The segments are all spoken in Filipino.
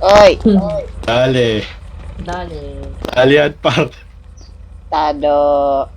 Oy, Dale. Dale. Dale at par. tado.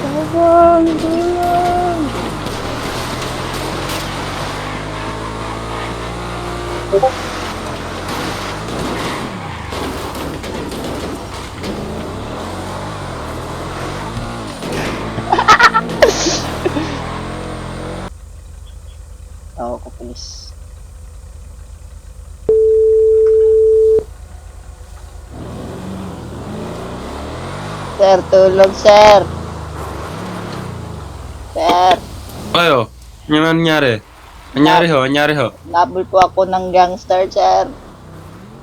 Tulong, tulong. Ako ko, please. Sir, tulong, sir. Sir, Ayo. Ano nangyari? Nangyari ho. nabul po ako ng gangster, sir.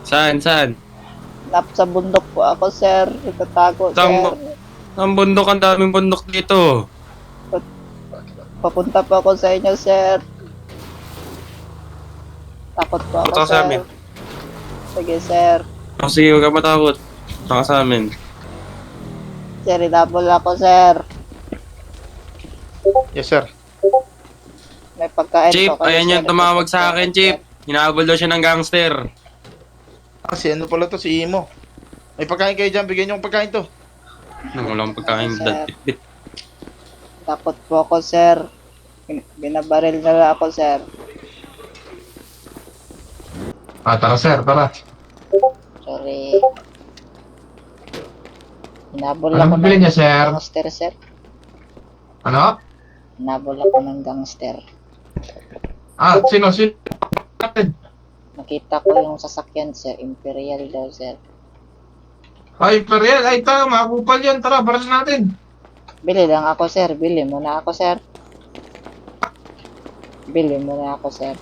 Saan? Sa bundok po ako, sir. Itatago, Saan sir. Ang bundok, ang daming bundok dito. Papunta po ako sa inyo, sir. Takot po ako, Punta ka sa sir. amin. Sige, sir. Oh, sige, huwag ka matakot. Punta ka sa amin. Sir, inabol ako, sir. Yes, sir. May pagkain Chief, po kayo, ayan sir. yung tumawag sa akin, Chief. Hinahabol daw siya ng gangster. Kasi ano pala to, si Imo. May pagkain kayo dyan, bigyan niyo ng pagkain to. Walang pagkain. Sir. Takot po ako, sir. Binabaril nila ako, sir. Tara sir, tara. Sorry. Hinabol Anong ako bibili niya, sir? gangster, sir. Ano? Hinabol ako ng gangster. Sino? Nakita ko yung sasakyan, sir. Imperial daw, sir. Imperial. Ito, makupal yan. Tara, baras natin. Bili lang ako, sir. Bili muna ako, sir. Bili muna ako, sir.